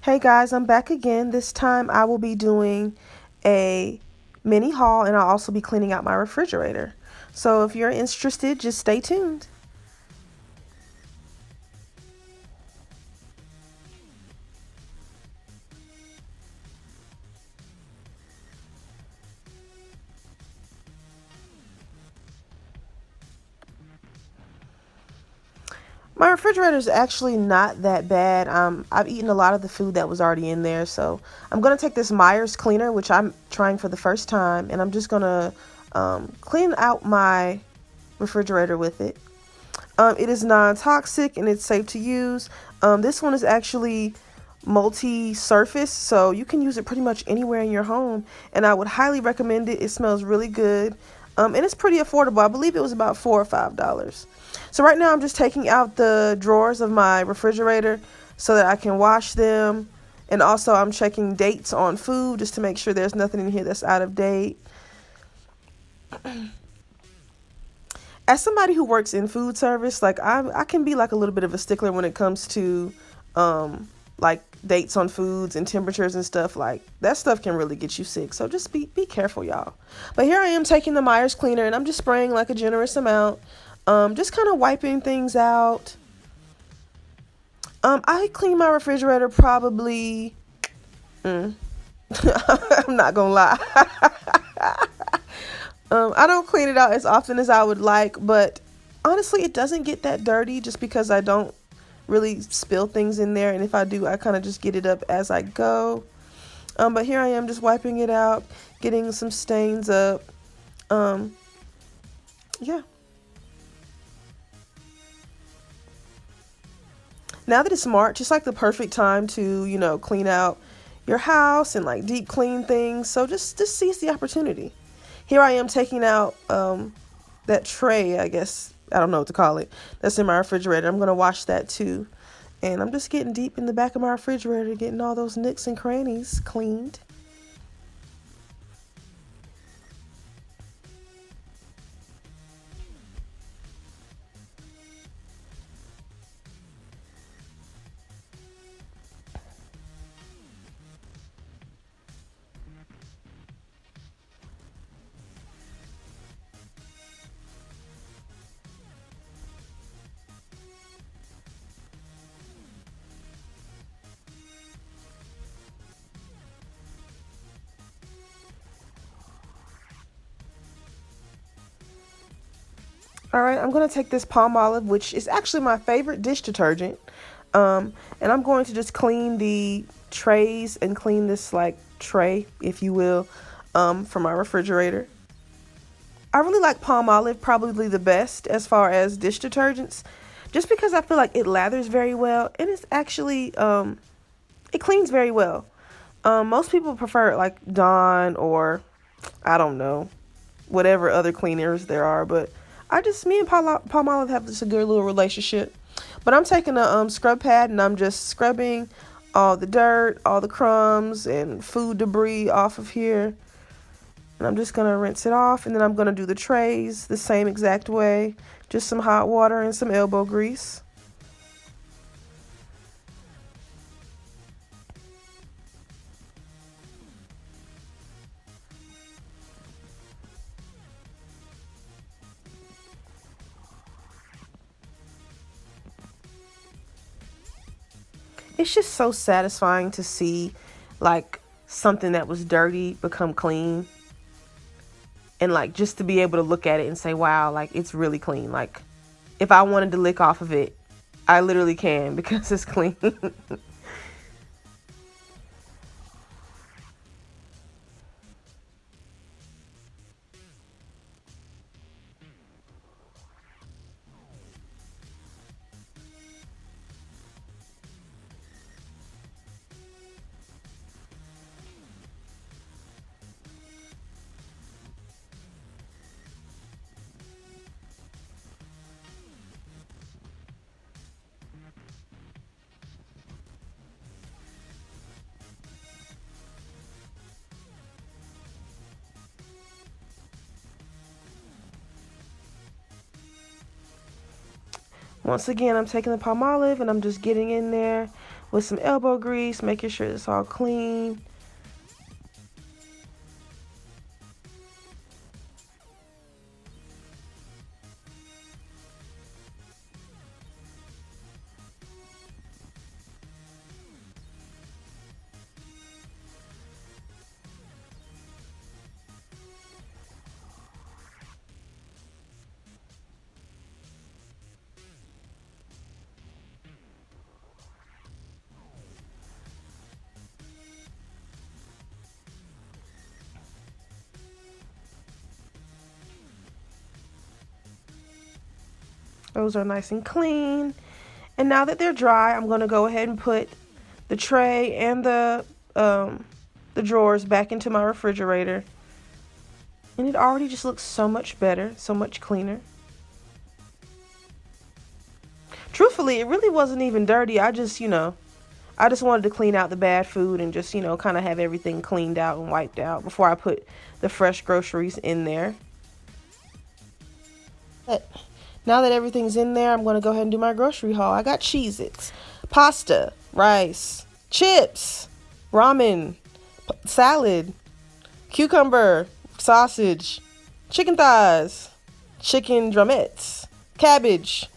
Hey guys, I'm back again. This time I will be doing a mini haul and I'll also be cleaning out my refrigerator. So if you're interested, just stay tuned. My refrigerator is actually not that bad. I've eaten a lot of the food that was already in there. So I'm going to take this Myers cleaner, which I'm trying for the first time, and I'm just going to clean out my refrigerator with it. It is non-toxic and it's safe to use. This one is actually multi-surface, so you can use it pretty much anywhere in your home, and I would highly recommend it. It smells really good, and it's pretty affordable. I believe it was about $4 or $5. So right now I'm just taking out the drawers of my refrigerator so that I can wash them, and also I'm checking dates on food just to make sure there's nothing in here that's out of date. As somebody who works in food service, like I can be like a little bit of a stickler when it comes to like dates on foods and temperatures and stuff. Like that stuff can really get you sick. So just be careful, y'all. But here I am taking the Myers cleaner and I'm just spraying like a generous amount. Just kind of wiping things out. I clean my refrigerator probably I'm not gonna lie. I don't clean it out as often as I would like, but honestly, it doesn't get that dirty just because I don't really spill things in there. And if I do, I kind of just get it up as I go. But here I am just wiping it out, getting some stains up. Um, yeah. Now that it's March, it's like the perfect time to, clean out your house and like deep clean things. So just seize the opportunity. Here I am taking out that tray, I guess, I don't know what to call it, that's in my refrigerator. I'm going to wash that too. And I'm just getting deep in the back of my refrigerator, getting all those nooks and crannies cleaned. All right, I'm going to take this Palmolive, which is actually my favorite dish detergent. And I'm going to just clean the trays and clean this like tray, if you will, for my refrigerator. I really like Palmolive, probably the best as far as dish detergents, just because I feel like it lathers very well and it's actually it cleans very well. Most people prefer like Dawn or I don't know whatever other cleaners there are, but me and Palmolive have just a good little relationship. But I'm taking a scrub pad and I'm just scrubbing all the dirt, all the crumbs and food debris off of here. And I'm just going to rinse it off. And then I'm going to do the trays the same exact way. Just some hot water and some elbow grease. It's just so satisfying to see like something that was dirty become clean. And like just to be able to look at it and say, wow, like it's really clean. Like if I wanted to lick off of it, I literally can because it's clean. Once again, I'm taking the Palmolive and I'm just getting in there with some elbow grease, making sure it's all clean. Those are nice and clean. And now that they're dry, I'm going to go ahead and put the tray and the drawers back into my refrigerator. And it already just looks so much better, so much cleaner. Truthfully, it really wasn't even dirty. I just wanted to clean out the bad food and just, kind of have everything cleaned out and wiped out before I put the fresh groceries in there. But now that everything's in there, I'm going to go ahead and do my grocery haul. I got Cheez-Its, pasta, rice, chips, ramen, salad, cucumber, sausage, chicken thighs, chicken drumettes, cabbage,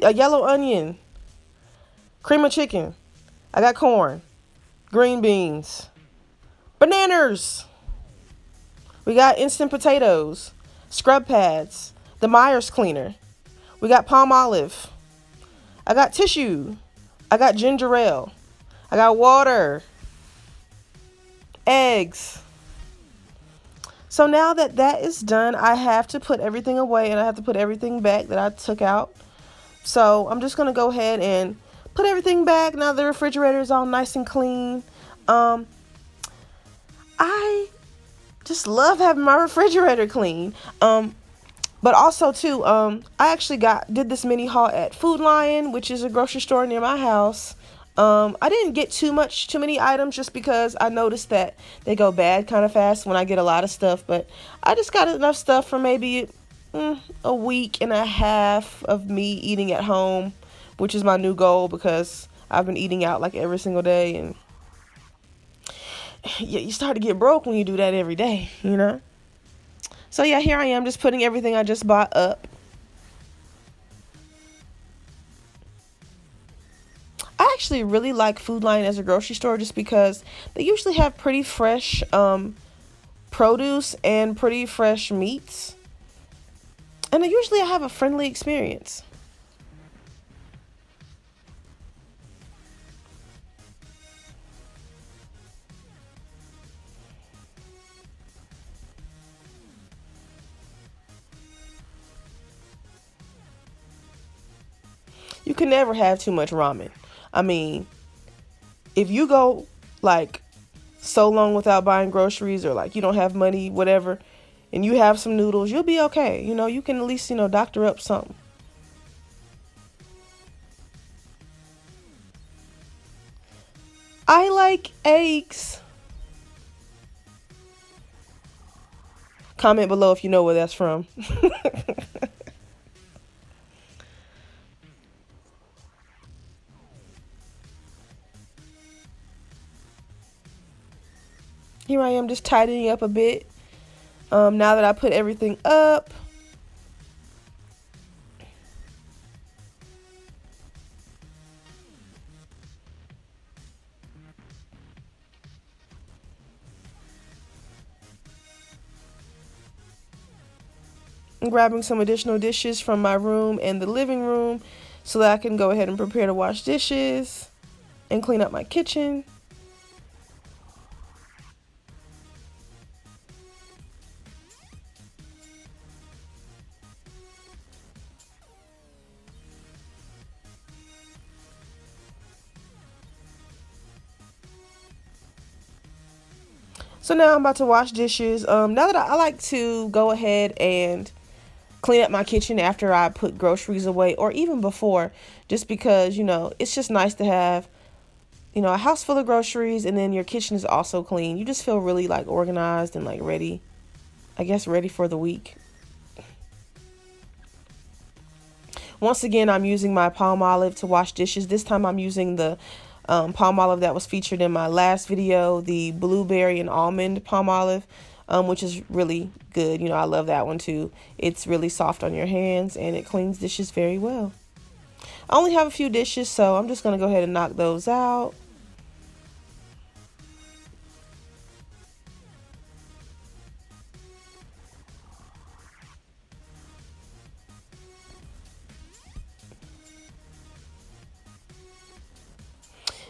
a yellow onion, cream of chicken. I got corn, green beans, bananas. We got instant potatoes, scrub pads, the Myers cleaner. We got palm olive. I got tissue. I got ginger ale. I got water, eggs. So now that that is done, I have to put everything away and I have to put everything back that I took out. So I'm just going to go ahead and put everything back. Now the refrigerator is all nice and clean. I just love having my refrigerator clean. But also too, I actually did this mini haul at Food Lion, which is a grocery store near my house. I didn't get too many items just because I noticed that they go bad kind of fast when I get a lot of stuff. But I just got enough stuff for maybe a week and a half of me eating at home, which is my new goal because I've been eating out like every single day. And yeah, you start to get broke when you do that every day, So yeah, here I am just putting everything I just bought up. I actually really like Food Lion as a grocery store just because they usually have pretty fresh produce and pretty fresh meats. And usually I have a friendly experience. You can never have too much ramen. I mean, if you go like so long without buying groceries or like you don't have money, whatever, and you have some noodles, you'll be okay. You can at least, doctor up something. I like eggs. Comment below if you know where that's from. Here I am just tidying up a bit. Now that I put everything up. I'm grabbing some additional dishes from my room and the living room so that I can go ahead and prepare to wash dishes and clean up my kitchen. So now I'm about to wash dishes. Now that I like to go ahead and clean up my kitchen after I put groceries away or even before, just because, it's just nice to have, a house full of groceries and then your kitchen is also clean. You just feel really like organized and like ready, ready for the week. Once again, I'm using my palm olive to wash dishes. This time I'm using the Palmolive that was featured in my last video, the blueberry and almond Palmolive, which is really good. You know, I love that one too. It's really soft on your hands and it cleans dishes very well. I only have a few dishes, so I'm just going to go ahead and knock those out.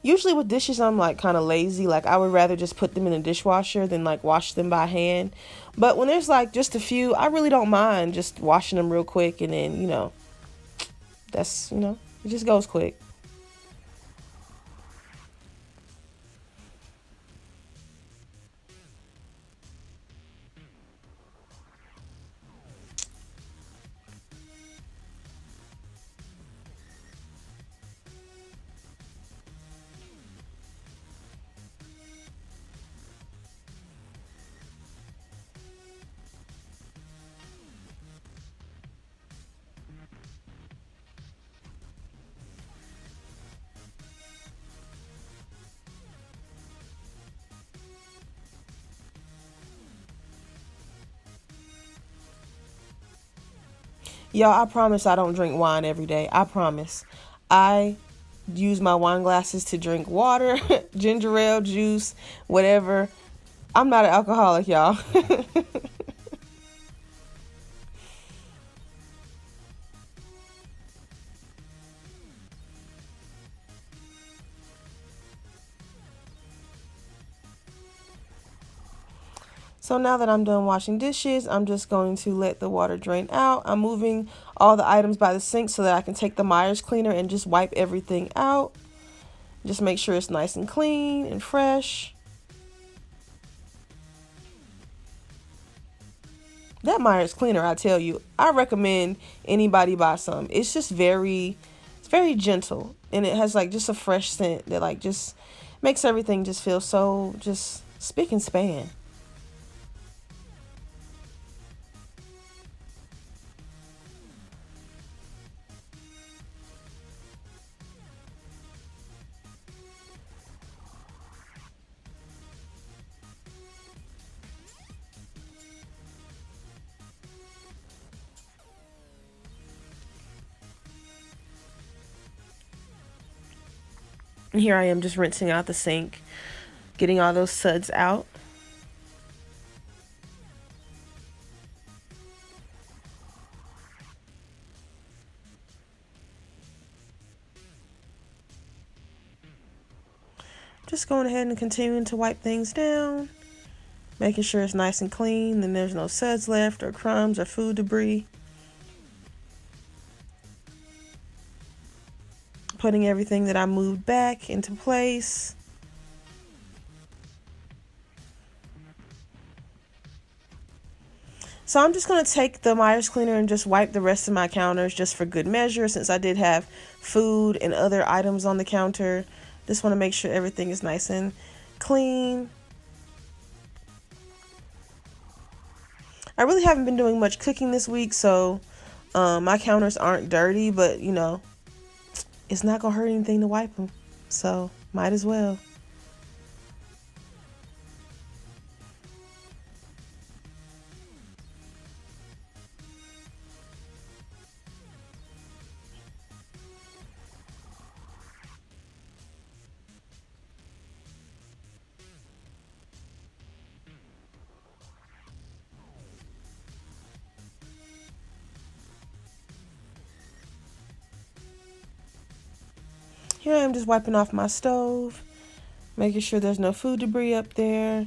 Usually with dishes, I'm like kind of lazy. Like I would rather just put them in the dishwasher than like wash them by hand. But when there's like just a few, I really don't mind just washing them real quick. And then, that's, it just goes quick. Y'all, I promise I don't drink wine every day. I promise. I use my wine glasses to drink water, ginger ale, juice, whatever. I'm not an alcoholic, y'all. So now that I'm done washing dishes, I'm just going to let the water drain out. I'm moving all the items by the sink so that I can take the Meyer's cleaner and just wipe everything out. Just make sure it's nice and clean and fresh. That Meyer's cleaner, I tell you, I recommend anybody buy some. It's just it's very gentle, and it has like just a fresh scent that like just makes everything just feel so just spick and span. And here I am just rinsing out the sink, getting all those suds out. Just going ahead and continuing to wipe things down, making sure it's nice and clean, then there's no suds left or crumbs or food debris. Putting everything that I moved back into place. So I'm just going to take the Meyer's cleaner and just wipe the rest of my counters just for good measure, since I did have food and other items on the counter. Just want to make sure everything is nice and clean. I really haven't been doing much cooking this week, so my counters aren't dirty, but it's not going to hurt anything to wipe them. So might as well. Here I am just wiping off my stove, making sure there's no food debris up there.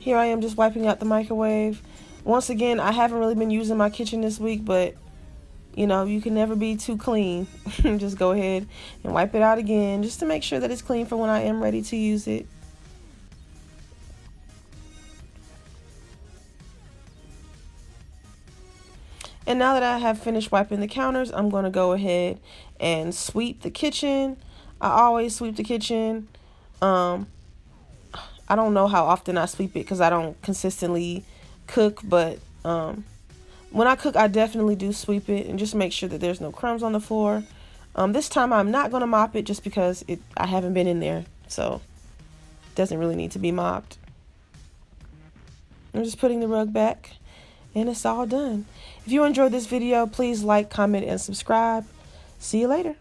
Here I am just wiping out the microwave. Once again, I haven't really been using my kitchen this week, but you can never be too clean. Just go ahead and wipe it out again just to make sure that it's clean for when I am ready to use it. And now that I have finished wiping the counters, I'm going to go ahead and sweep the kitchen. I always sweep the kitchen. I don't know how often I sweep it because I don't consistently cook, but when I cook, I definitely do sweep it and just make sure that there's no crumbs on the floor. This time I'm not going to mop it just because I haven't been in there, so it doesn't really need to be mopped. I'm just putting the rug back and it's all done. If you enjoyed this video, please like, comment, and subscribe. See you later.